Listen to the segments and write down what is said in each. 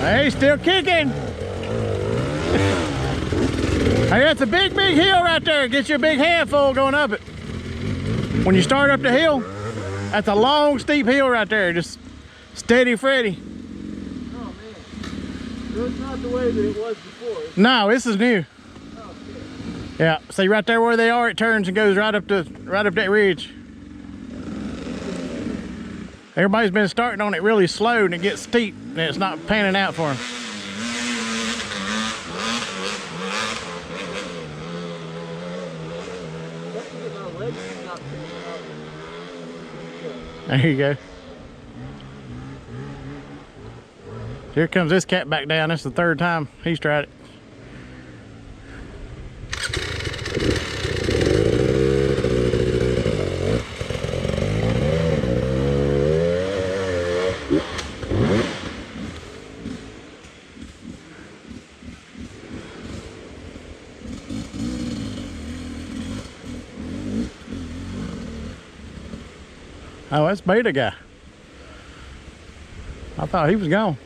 Hey, still kicking. Hey, that's a big hill right there. Get you a big handful going up it. When you start up the hill, that's a long, steep hill right there. Just steady Freddy. Oh, man. So it's not the way that it was before. No, this is new. Oh, shit. Yeah, see right there where they are, it turns and goes right up that ridge. Everybody's been starting on it really slow and it gets steep and it's not panning out for them. There you go. Here comes this cat back down. This is the third time he's tried it. Oh, that's Beta guy. I thought he was gone.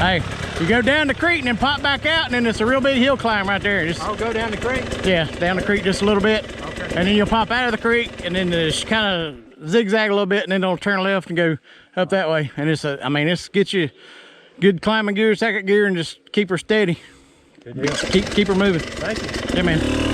Hey, you go down the creek and then pop back out, and then it's a real big hill climb right there. Just, I'll go down the creek? Yeah, down the creek just a little bit. Okay. And then you'll pop out of the creek and then just kind of zigzag a little bit and then it'll turn left and go up that way. And it's I mean, it's gets you good climbing gear, second gear, and just keep her steady. Good deal. Keep her moving. Thank you. Yeah, man.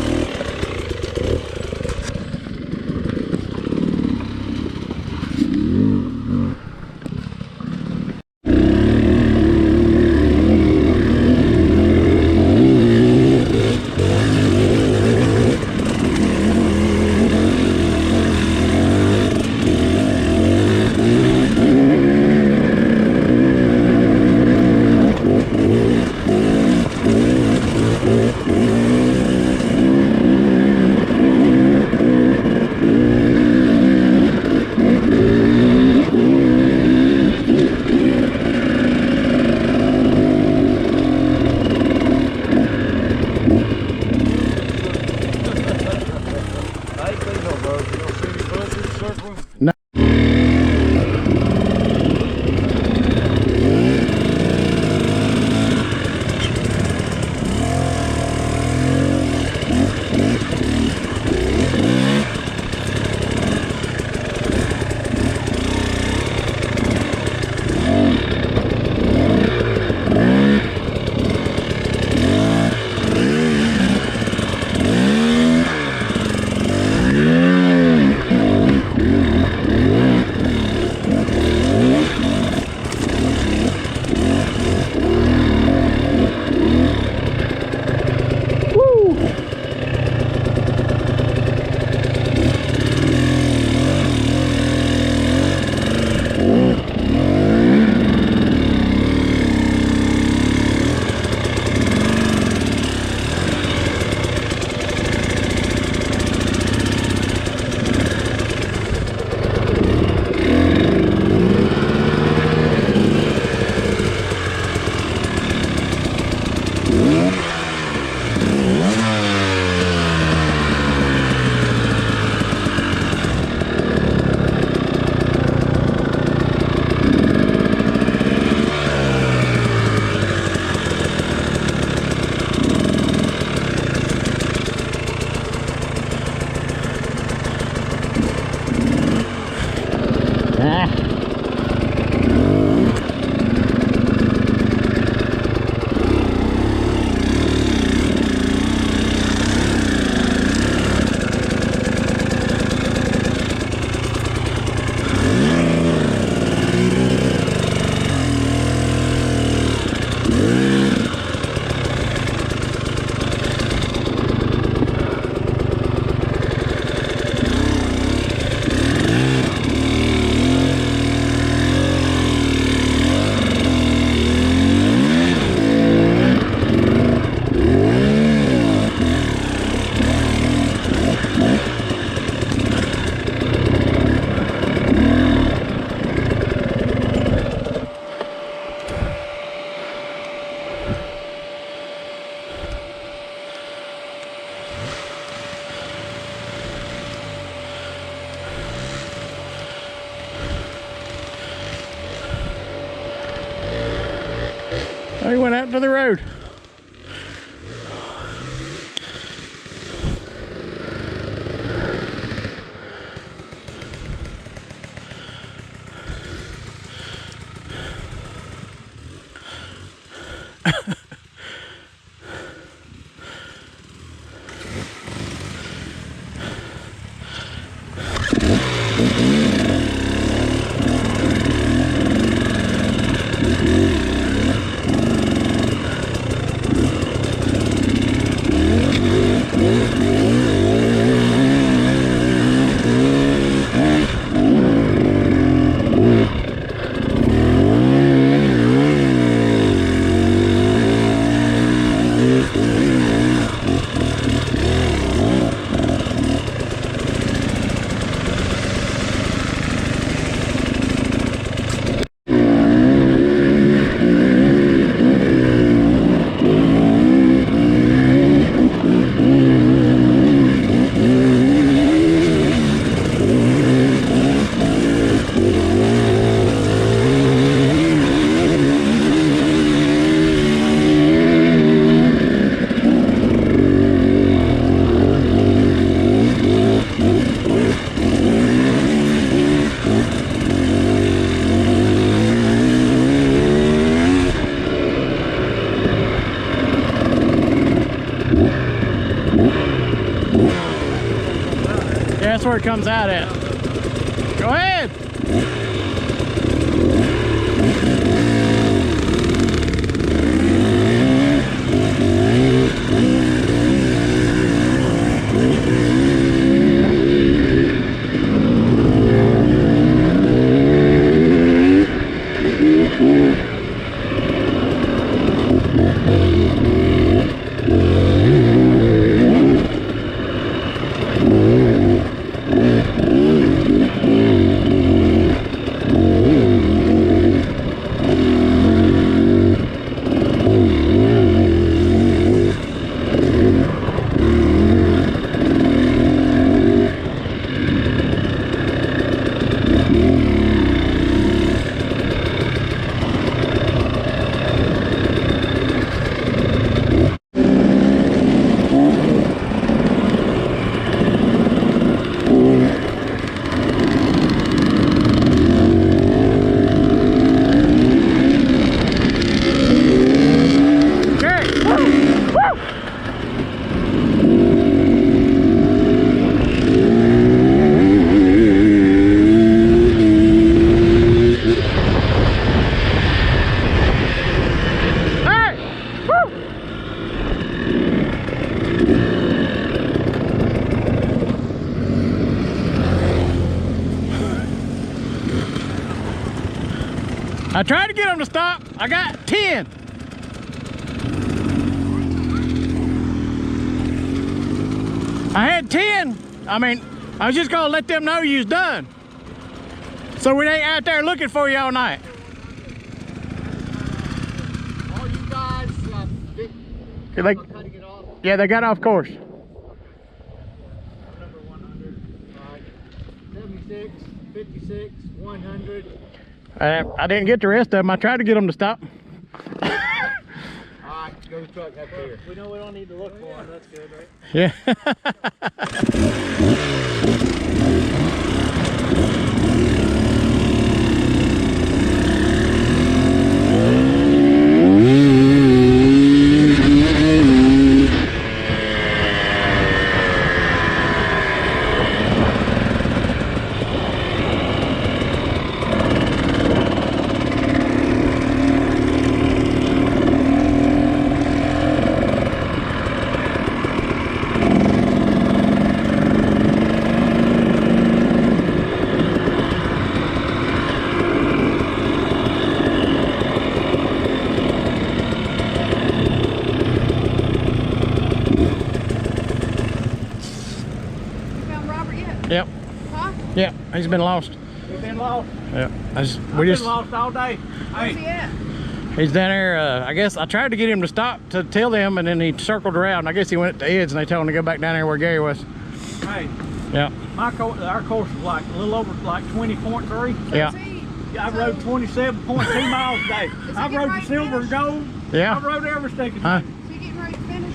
He went out to the road. That's where it comes out at. Go ahead. I tried to get them to stop. I got 10. I had 10. I mean, I was just gonna let them know you was done. So we ain't out there looking for you all night. All you guys, Cutting it off. Yeah, they got off course. Number 100, 76, 56, 100. I didn't get the rest of them. I tried to get them to stop. All right, go to the truck up here. We know we don't need to look for them. That's good, right? Yeah. Yep. Huh? Yep. He's been lost. We've been lost. Yep. We've been lost all day. Where's he at? He's down there. I guess I tried to get him to stop to tell them, and then he circled around. I guess he went to Ed's, and they told him to go back down there where Gary was. Hey, Yeah. our course is like a little over like 20.3. Yeah. Where's he? I rode 27.2 miles a day. I rode the silver and gold. Yeah. I rode every stinking Huh? thing. Is he getting ready to finish?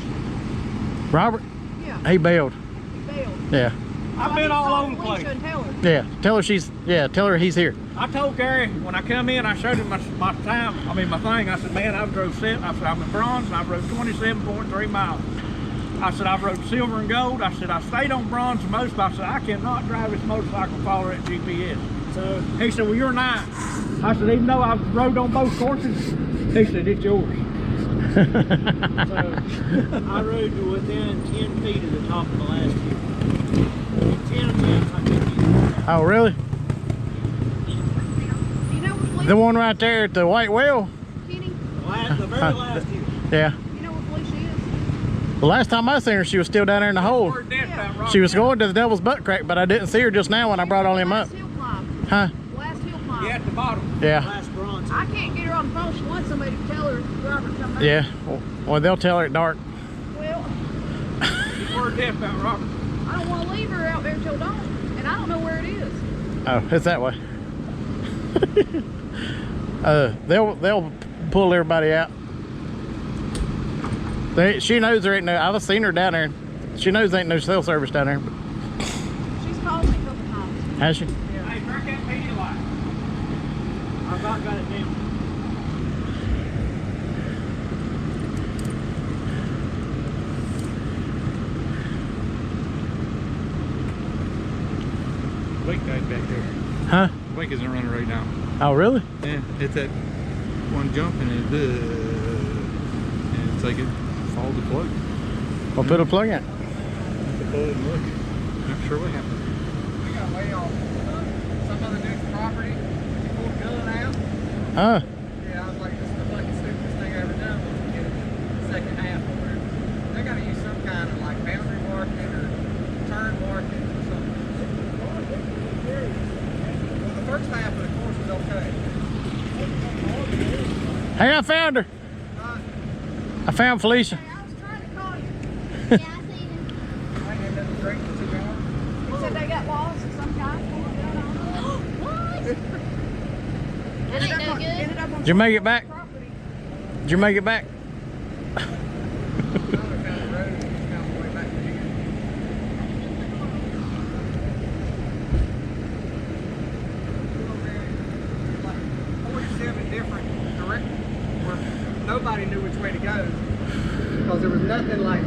Robert? Yeah. He bailed. He bailed. Yeah. I've been all over the place. Yeah. Tell her he's here. I told Gary when I come in, I showed him my time. I mean my thing. I said, man, I've drove seven. I said I'm in bronze and I rode 27.3 miles. I said I've rode silver and gold. I said I stayed on bronze the most. But I said I cannot drive this motorcycle and follow that GPS. So he said, well, you're 9. I said, even though I've rode on both courses, he said it's yours. So I rode to within 10 feet of the top of the last hill. 10 attempts I couldn't get. Oh, really? You know what The one right there at the white well? Kenny? The very last hill. Yeah. You know what Felicia is? The last time I seen her, she was still down there in the hole. Word death about Robert. She was going to the Devil's Butt Crack, but I didn't see her just now when I brought all him up. Last hill climb. Huh? Last hill climb. Yeah, at the bottom. Yeah. Last bronze. I can't get her on the phone. She wants somebody to tell her Robert come back. Yeah. Well, they'll tell her at dark. Well, Word death about Robert. I don't want to leave her out there till dawn, and I don't know where it is. Oh, it's that way. They'll pull everybody out. She knows there ain't no. I've seen her down there. She knows there ain't no cell service down there. She's called me a couple times. Has she? Hey, drink that Pedialyte. I've not got it down. Wake guy's back there. Huh? Wake isn't running right now. Oh, really? Yeah, it's that one jump and it's like it followed the plug. Well, put a plug in. The plug and look. Not sure what happened. We got way off some other dude's property. He pulled a gun out. Huh? Yeah, I was like, this is the fucking stupidest thing I ever done was to get the second half over it. They gotta use some kind of like boundary marking or turn marking or something. Well, the first half of the course was okay. Hey, I found her. I found Felicia. Hey, I was trying to call you. Yeah, I seen him. I ended up drinking 2 hours. He said they got walls of some kind. Pulled a gun on them. What? That ain't no good. Ended up on Did you make it back? property. Did you make it back? I found the road and just found the way back to here. 47 different directions where nobody knew which way to go because there was nothing like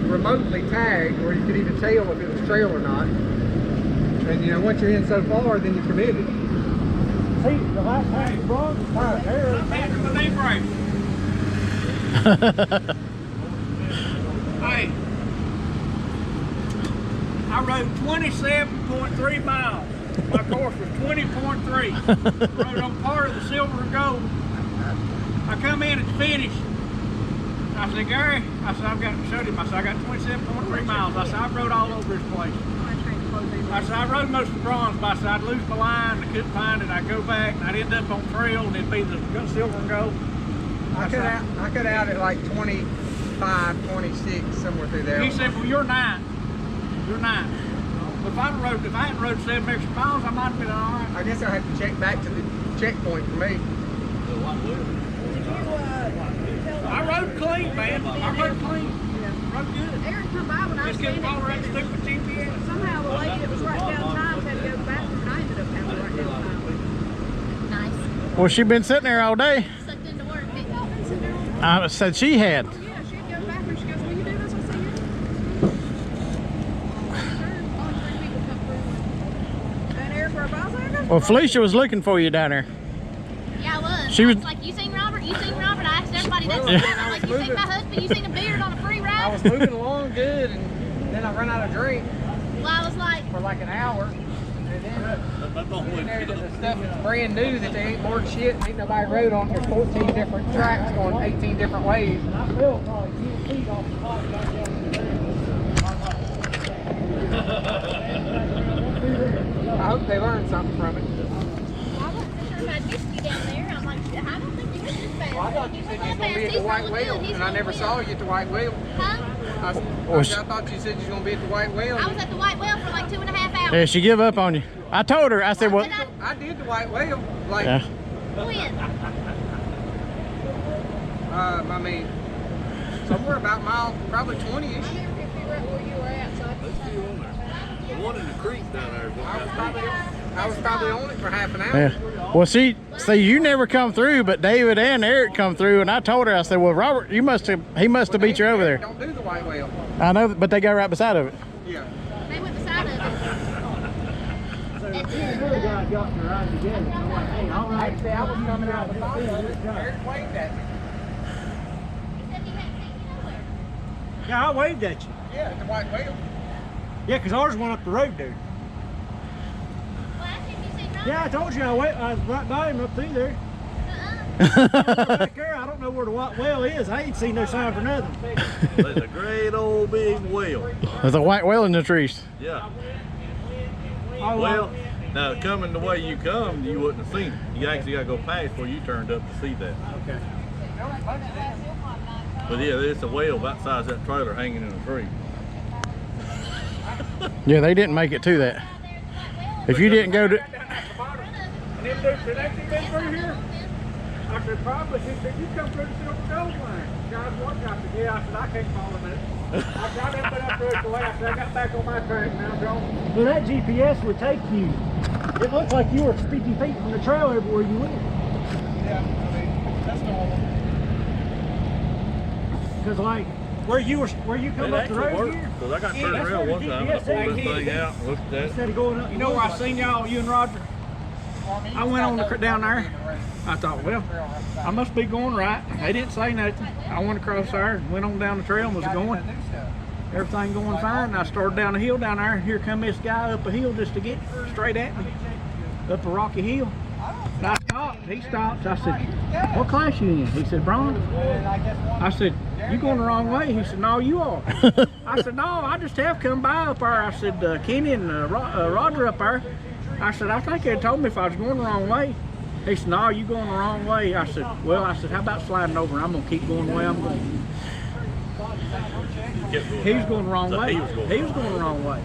remotely tagged where you could even tell if it was trail or not. And you know, once you're in so far, then you're committed. See, the last time was bronze. Right there. I'm passing the knee break. Hey, I rode 27.3 miles. My course was 20.3. Rode on part of the silver and gold. I come in at the finish. I said, Gary, I said, showed him, I said, I got 27.3 miles. I said, I rode all over this place. I said, I rode most of the bronze, but I said, I'd lose my line, I couldn't find it, I'd go back, and I'd end up on trail, and it'd be the silver and gold. I cut out at like 25, 26, somewhere through there. He said, well, you're 9. You're 9. If I hadn't rode 7 extra miles, I might have been all right. I guess I have to check back to the checkpoint for me. I rode clean, man. I rode clean. Rode good. Aaron come by when I was Just couldn't standing follow that there. stupid GPS. Somehow the lady that was right down time had to go to the bathroom, and I ended up having to write down time. Nice. Well, she been sitting there all day. Sucked into work. I said she had. Yeah, she had to go to the bathroom. She goes, will you do this? I said, yeah. Only 3 people come through. And Aaron for a bus, I go. Well, Felicia was looking for you down there. Yeah, I was. She I was- was like, you seen Robert? You seen Robert? I asked everybody that's Well, I'm like, you seen my husband? You seen a beard on a free I ride? was moving along good, and then I run out of drink Well, I was like, for like an hour. And then there to the stuff that's brand new that they ain't bored shit, ain't nobody rode on. There's 14 different tracks going 18 different ways. I felt probably 10 feet off the top down there. I hope they learned something from it. well, I wasn't sure if I'd missed you down there. I'm like, I don't think you missed this fast. Well, I thought you said you was going to be at the White Whale, and I never saw you at the White Whale. Huh? I thought you said you was going to be at the White Whale. I was at the White Whale for like 2.5 hours. Yeah, she give up on you. I told her, I said, well, I did the white whale. Like, yeah. When? I mean, somewhere about mile, probably 20-ish. I never could figure out where you were at, so I just The one in the creek down there is what got me. I was probably on it for half an hour. Yeah. Well, see, you never come through, but David and Eric come through, and I told her, I said, well, Robert, he must have beat you over there. Don't do the white whale. I know, but they go right beside of it. Yeah. They went beside of it. Another guy got to ride together. I'm like, hey, all right. Actually, I was coming out the bottom of it. Eric waved at me. He said he hadn't seen you nowhere. Yeah, I waved at you. Yeah, the white whale. Yeah, because ours went up the road, dude. Well, I think you seen Robert. Yeah, I told you I was right by him up through there. Back there, I don't know where the white whale is. I ain't seen no sign for nothing. There's a great old big whale. There's a white whale in the trees. Yeah. Oh, Well, now coming the way you come, you wouldn't have seen it. You actually got to go past where you turned up to see that. okay. But yeah, there's a whale about the size of that trailer hanging in a tree. Yeah, they didn't make it to that. If you didn't go to, And them dudes said, "Ain't you been through here?" I said, "Probably." He said, "You come through the Silver Gold line." Guys, one guy said, "Yeah." I said, "I can't follow that." I said, "I didn't put up through it the way." I said, "I got back on my track now, Joe." Well, that GPS would take you. It looked like you were 50 feet from the trail everywhere you went. Yeah, I mean, that's normal. Because like where you come It up the actually road worked, here, because I got Yeah, turned that's around where one the time and I GPS pulled that ain't thing out and looked at it. instead of going up. You know where I seen y'all, you and Roger? I went on down there. I thought, well, I must be going right. They didn't say nothing. I went across there and went on down the trail and was going. Everything going fine. And I started down the hill down there. And here come this guy up a hill just to get straight at me. Up a rocky hill. And I stopped. He stops. I said, "What class you in?" He said, "Bronze." I said, "You going the wrong way?" He said, "No, you are." I said, "No, I just have come by up there." I said, "Kenny and Roger up there." I said, "I think they told me if I was going the wrong way." He said, "No, you going the wrong way." I said, "Well," I said, "how about sliding over? I'm going to keep going the way I'm going." He was going the wrong So way. he was going He was going the wrong way.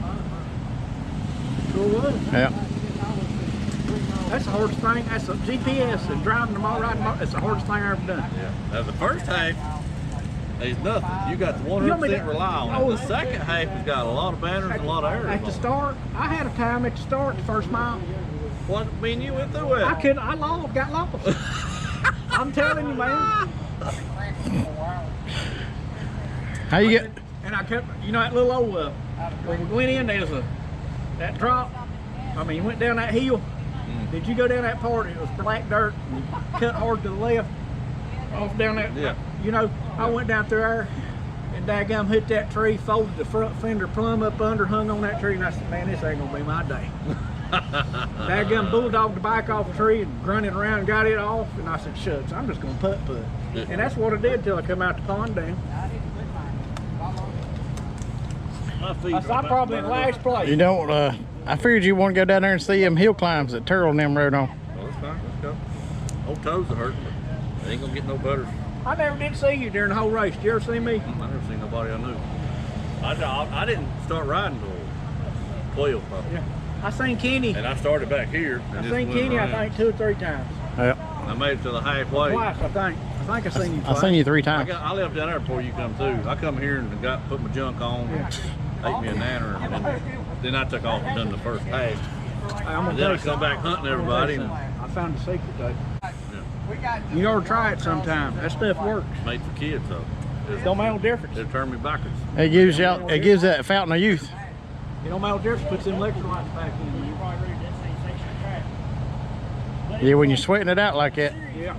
Sure was. yeah. That's the hardest thing. That's a GPS and driving them all, riding them all. That's the hardest thing I ever done. Yeah. Now the first half is nothing. You got to You want me 100% to- rely on Oh. it. The second half has got a lot of banners and a lot of errors. At the start, I had a time at the start, the first mile. What, me and you went through it. I got lost. I'm telling you, man. How you get? And I kept, you know, that little old, when we went in, there's that drop. I mean, you went down that hill. Did you go down that part? It was black dirt, and you cut hard to the left, off down that. Yeah. You know, I went down through there, and daggum hit that tree, folded the front fender plumb up under, hung on that tree, and I said, "Man, this ain't gonna be my day." Daggum bulldogged the bike off the tree and grunted around, got it off, and I said, "Shucks, I'm just gonna putt." And that's what I did till I come out the pond down. I'm probably in last place. You don't. I figured you want to go down there and see them hill climbs that Turtle and them rode on. Well, that's fine. Let's go. Old toes are hurting, but they ain't gonna get no better. I never did see you during the whole race. Did you ever see me? I never seen nobody I knew. I didn't start riding till 12 probably. Yeah. I seen Kenny. And I started back here. And I just seen went Kenny, I around. think, 2 or 3 times. Yeah. I made it to the halfway. Twice, I think. I think I seen you I twice. seen you 3 times. I left down there before you come too. I come here and put my junk on, ate me a nanner, and then I took off and done the first half. I'm And gonna then I tell you come back hunting everybody and I found the secret though. You ought to try it sometime. That stuff works. made for kids though. It don't make no difference. It turned me backwards. It gives you. It gives that fountain of youth. It don't make no difference. Puts them electrolytes back in you. Yeah, when you're sweating it out like that. Yeah.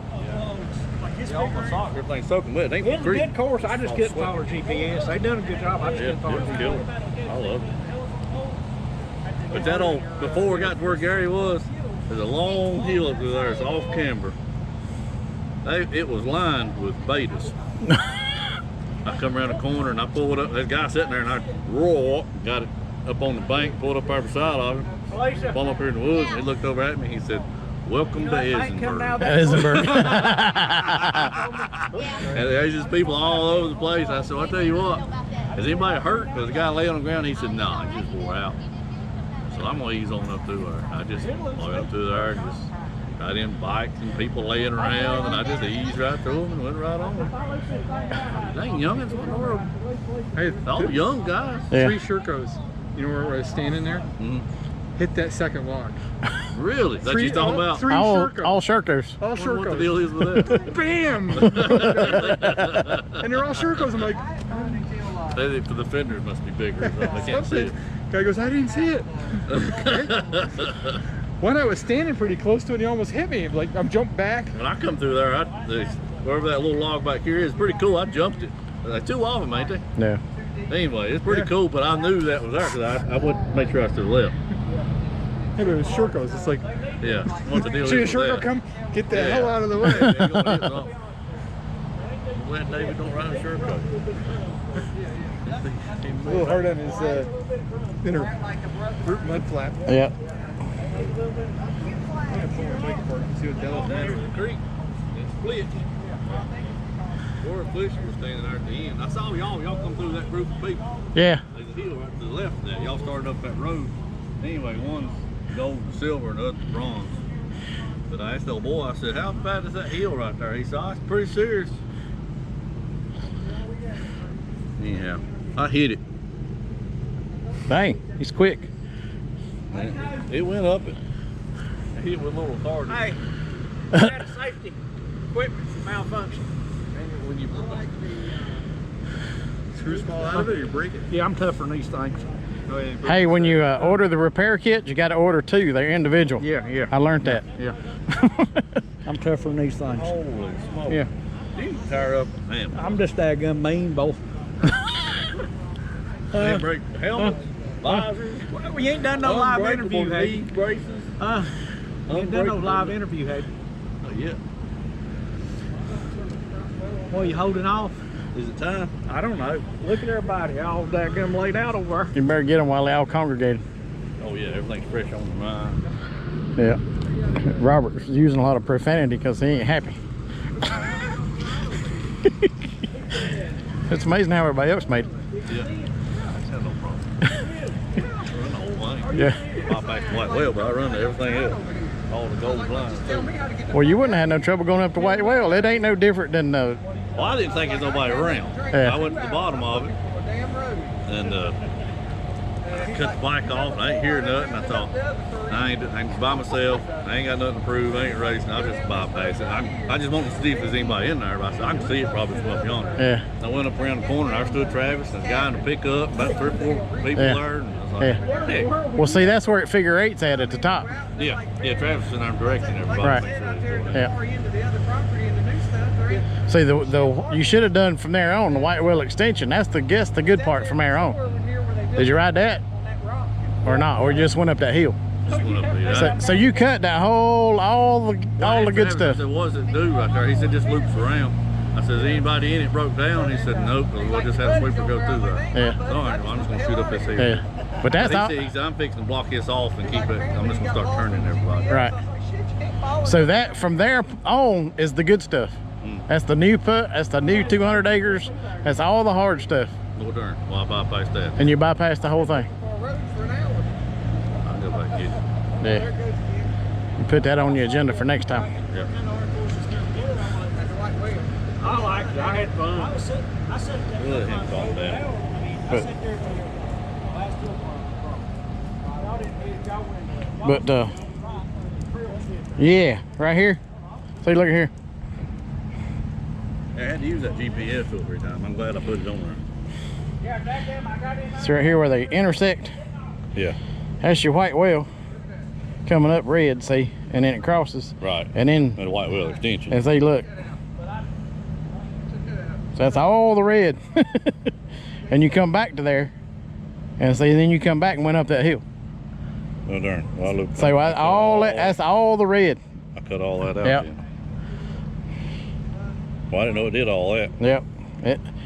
All my socks, everything's soaking wet. It ain't It's a grease. good course. I just couldn't follow GPS. They done a good job. I just Yeah, couldn't follow it's GPS. killer. I love it. But that on before we got to where Gary was, there's a long hill up there. It's off camber. It was lined with betas. I come around the corner and I pulled up. That guy sitting there and I roar, got it up on the bank, pulled up there beside of him. Lisa, Pulled up here in the woods. And he looked over at me. He said, "Welcome to ain't come now Edinburgh." that Eisenberg. And there's just people all over the place. I said, "I tell you what, is anybody hurt?" Because the guy lay on the ground. He said, "No, he just wore out." So Well, I'm gonna ease on up through there. I just went up through there, just got in bikes and people laying around, and I just eased right through them and went right on. Dang, youngins, what in the world? Hey, All young guys. Yeah. 3 Shirkos. You know where I was standing there? Mhm. Hit that second log. Really? That's what you talking about? 3 All Shirkos. shirkers. All What the Shirkos. deal is with that? Bam! And they're all Shirkos. I'm like, Maybe for the fenders must be bigger. So they can't see it. guy goes, I didn't see it. One I was standing pretty close to it, and he almost hit me. Like, I'm jumped back. When I come through there, wherever that little log back here is, pretty cool. I jumped it. There's 2 of them, ain't they? No. Anyway, it's pretty cool, but I knew that was there because I would make sure I was to the left. Hey, but it was Shirkos. It's like, Yeah. What the deal see a is with Shirko that? come? Get the Yeah. hell out of the way. Yeah, you gonna hit something. Glad David don't ride a shirt coat. A little hard on his inner root mud flap. Yep. See what Dell Down to the creek. It's split. Or a Fisher was standing there at the end. I saw y'all come through that group of people. Yeah. There's a hill right to the left of that. Y'all started up that road. Anyway, one's gold and silver and the other's bronze. But I asked the old boy, I said, how bad is that hill right there? He said, oh, it's pretty serious. Anyhow, I hit it. Dang, he's quick. It went up it. I hit it with a little authority. Hey, we had a safety equipment malfunction. When you screws fall out of it, you break it. Yeah, I'm tougher than these things. Oh, yeah, Hey, when you order the repair kit, you got to order 2. They're individual. Yeah. I learned that. Yeah. I'm tougher than these things. Holy smoke. Yeah. You tire up, man. I'm just daggum mean, boy. They break helmets, visors, Well, we ain't done no live interview, unbreakable had knee you? braces. We ain't done no Unbreakable- live interview, had you? Oh, yeah. Well, you holding off? Is it time? I don't know. Look at everybody, all daggum laid out over there. You better get them while they all congregated. Oh, yeah, everything's fresh on the mind. Yeah. Robert's using a lot of profanity because he ain't happy. It's amazing how everybody else made it. Yeah. That's no problem. I run the whole thing. Yeah. Pop back quite well, but I run to everything else. All the gold blinds. Too. Well, you wouldn't have had no trouble going up to White Whale. It ain't no different than Well, I didn't think there's nobody around. Yeah. I went to the bottom of it and I cut the bike off and I ain't hear nothing. I thought, I'm by myself. I ain't got nothing to prove. I ain't racing. I'll just bypass it. I just wanted to see if there's anybody in there. But I said, I can see it probably from up yonder. Yeah. I went up around the corner and I stood Travis and a guy in the pickup, about 3 or 4 people Yeah. there. And I was like, Yeah. hey. Well, see, that's where it figure 8's at the top. Yeah, Travis in there directing everybody. Right. Make sure they're doing it. Yeah. See, the you should have done from there on the White Whale extension. That's the good part from there on. Did you ride that or not, or you just went up that hill? Just went up there. So you cut that whole all the good stuff. I said, what does it do right there? He said, just loops around. I said, is anybody in it broke down? He said, nope, we'll just have a sweeper go through there. Yeah. All right, well, I'm just going to shoot up this hill. Yeah. But that's all. He said, I'm fixing to block this off and keep it. I'm just going to start turning everybody. Right. So that from there on is the good stuff. That's the new put. That's the new 200 acres. That's all the hard stuff. No darn. Well, I bypassed that. And you bypass the whole thing. I'll go back and get it. Yeah. You put that on your agenda for next time. Yeah. I liked it. I had fun. We'll let him calm down. But yeah, right here. See, look at here. I had to use that GPS every time. I'm glad I put it on there. It's right here where they intersect. Yeah. That's your White Whale coming up red, see, and then it crosses. Right. And then, And a white wheel extension. and see, look. So that's all the red. And you come back to there, and see, then you come back and went up that hill. Oh darn. Well, I looked. So that's all the red. I cut all that out. Yep. Then. Well, I didn't know it did all that. Yep.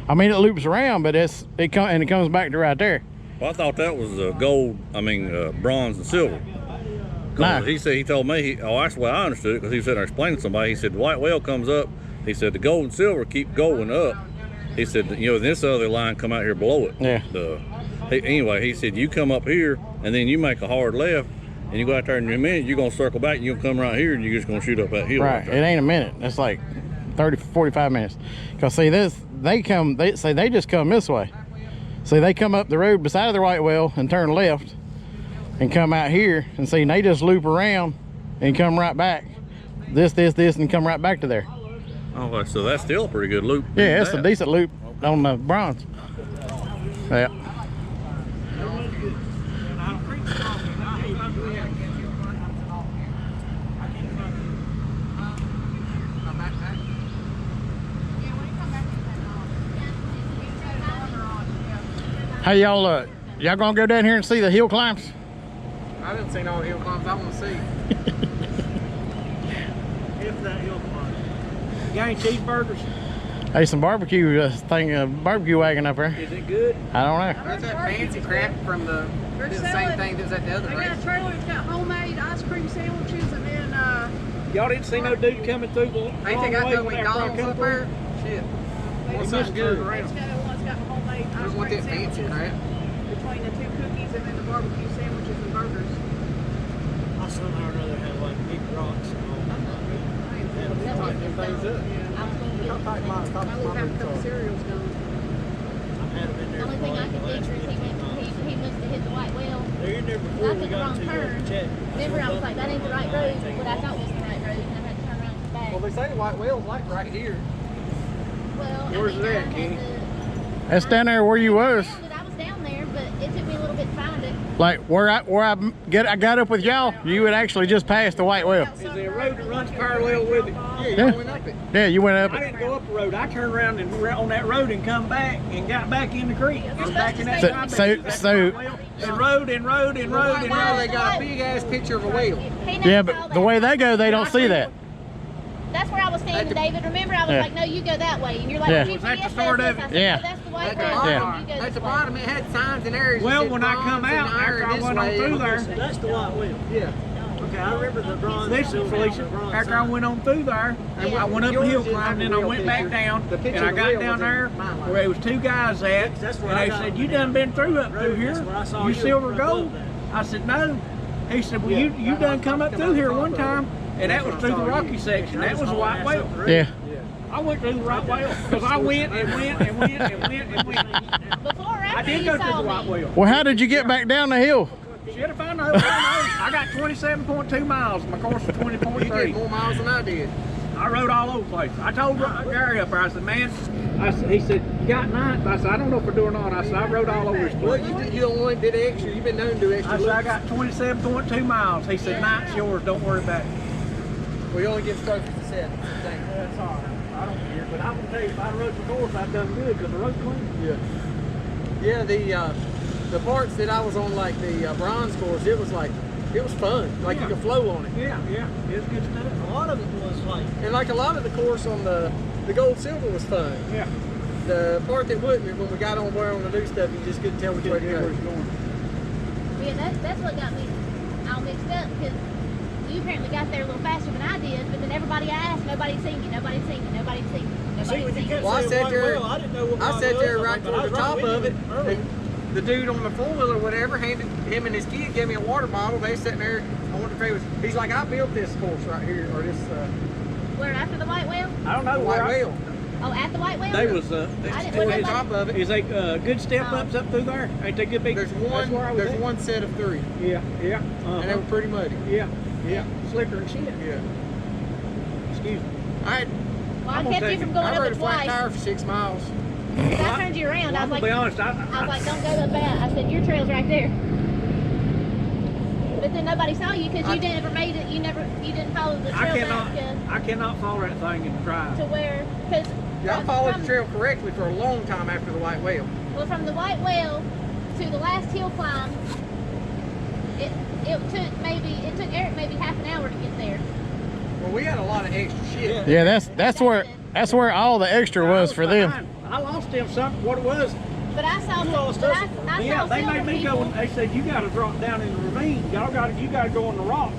I mean, it loops around, but it comes back to right there. Well, I thought that was gold. I mean, bronze and silver. 'Cause Nah. He told me. That's the way I understood it because he was sitting there explaining to somebody. He said the white whale comes up. He said the gold and silver keep going up. He said, you know, this other line come out here below it. Yeah. Anyway, he said, you come up here and then you make a hard left and you go out there in a minute, you're gonna circle back and you'll come right here and you're just gonna shoot up that hill. Right, it ain't a minute. It's like 30, 45 minutes. Cause see this, they just come this way. See, they come up the road beside the right well and turn left and come out here, and see, they just loop around and come right back. This, and come right back to there. Oh, so that's still a pretty good loop. Yeah, it's a decent loop on the bronze. Yeah. Hey, y'all gonna go down here and see the hill climbs? I didn't see no hill climbs I want to see. If that hill climb. You got any cheeseburgers? Hey, some barbecue barbecue wagon up there. Is it good? I don't know. That's that fancy crap from the same thing that was at the other They got a race. trailer that's got homemade ice cream sandwiches, and then Y'all didn't see no dude coming through the Ain't they long got way no when after I McDonald's come up through? there? Shit. What's it's that good? got one's got homemade There's ice one cream that fancy sandwiches crap. between the 2 cookies and then the barbecue sandwiches and burgers. I somehow or another had like big rocks and all. Tighten things up. I would have a couple cereals going. I've had them in The there only for thing I like the could last picture is 15 miles. he must have hit the white whale. They're in there before I we took the got wrong to turn. check. Remember, I was like, that ain't the right road, what I thought was the right road, and I had to turn around and come back. Well, they say the white whale's like right here. Well, Where's I mean, it at, I had Kenny? That's down there where you was. I was down there, but it took me a little bit to find it. Like where I got up with y'all, you would actually just pass the white whale. Is there a road that runs parallel with it? Yeah, you went up it. Yeah, you went up I it. didn't go up the road. I turned around and went on that road and come back and got back in the creek. And back in that So- and rode and rode and rode and Now rode. they got a big ass picture of a whale. He never Yeah, saw but the that. way they go, they don't see that. That's where I was standing, David. Remember, I was Yeah. like, no, you go that way. And you're like, Yeah. GPS Was that the says start this. of it? I said, Yeah. no, that's the white At the whale. bottom, You go at this the way. bottom it had signs and areas. Well, that when said I come bronze out, and after I iron this went on way. through there, That's the white wheel. Yeah. Okay, I remember the bronze. this is Felicia. After I went on through there, I went up the hill climb, then I went back down, The picture and I of the got whale down was in there my life. where there was 2 guys at, That's and where I they got said, on "You the done been through up road. through here? That's where I saw You you silver above gold?" that. I said, "No." He said, "Well, you done come up through here one time, and that was through the rocky section. That was a white whale." Yeah. I went through the right whale because I went and went and went and went and went. Before or I after did you go through saw the white me? whale. Well, how did you get back down the hill? Shit, if I know, I know. I got 27.2 miles. My course was You did 20.3. more miles than I did. I rode all over the place. I told Gary up there, I said, "Man," he said, "You got ninth?" I said, "I don't know if I do or not." I said, "I rode all over this Well, place." you don't want did extra. You've been known to do extra. I said, "I loops. got 27.2 miles." He said, "Ninth's yours, don't worry about it." We only get strokes to 7. That's all right. I don't care, but I'm gonna tell you, if I rode the course, I've done good because the road clean. Yeah. Yeah. The parts that I was on, like the bronze course, it was fun. Like Yeah. you could flow on it. Yeah, it's good stuff. A lot of it was like, And like a lot of the course on the gold silver was fun. Yeah. The part that wouldn't, when we got on where on the new stuff, you just couldn't tell which way to Where go. it's going. Yeah, that's what got me all mixed up, because you apparently got there a little faster than I did, but then everybody I asked, nobody'd seen you, nobody'd seen you, nobody'd seen you, see, nobody'd when you seen you. kept Well, I saying sat white there- whale, I didn't know what I white sat whale there was, right but I towards the was top with of you it, early. and the dude on the 4-wheeler or whatever handed him and his kid gave me a water bottle. They sitting there. I wonder if he was. He's like, I built this course right here, or this Where, after the white whale? I don't know white where whale. Oh, at the white whale? They was I didn't Towards the know top of it. is they good step ups up through there? Ain't they good big? There's That's where I was There's at. one set of 3, Yeah. and they Uh-huh. were pretty muddy. Yeah. Slicker and shit. Yeah. Excuse me. I had, Well, I I'm gonna kept you take from it. going I up rode it a flat twice. tire for 6 miles. 'Cause I turned you around. I I'm was gonna like, be honest. don't go up that. I said, your trail's right there. But then nobody saw you because you never made it. You didn't follow the trail I cannot follow that thing and drive. to where, because Yeah, I followed the trail correctly for a long time after the white whale. Well, from the white whale to the last hill climb, it took Eric maybe half an hour to get there. Well, we had a lot of extra shit. Yeah, that's where all the extra was for them. I lost him something. What it was? But I saw, You lost but us. I Yeah, saw they silver made me people. go. They said you got to drop down in the ravine. You got to go on the rocks.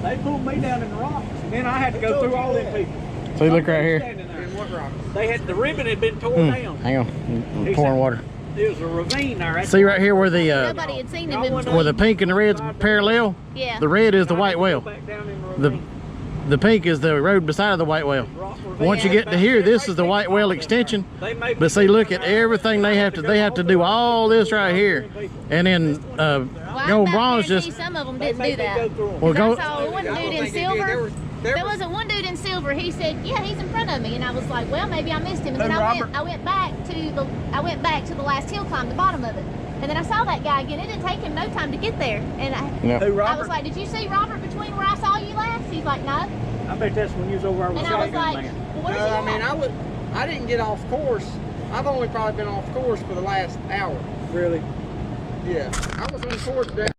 They pulled me down in the rocks, and then I had to go through all them people. So you look right here. Standing there. And what rock? They had the ribbon had been torn down. Hang on, I'm pouring water. There's a ravine there. That's See right here where the Nobody had seen him in where the pink and the red's parallel? Yeah. The red is the white well. back down in The ravine. the pink is the road beside the white well. Once you get to here, this is the white well extension. They may But see, look at everything they have to do all this right here, and then Well, Gold I Bronze guarantee just some of them didn't do that. well I go. saw one dude in silver. There was a one dude in silver. He said, "Yeah, he's in front of me," and I was like, "Well, maybe I missed him." And then I went back to the last hill climb, the bottom of it, and then I saw that guy again. It didn't take him no time to get there, and I was like, "Did you see Robert between where I saw you last?" He's like, "No," I bet that's when you was over there with and I was shotgun like, man. "Well, where's he I mean, at?" I didn't get off course. I've only probably been off course for the last hour. Really? Yeah, I was on course today.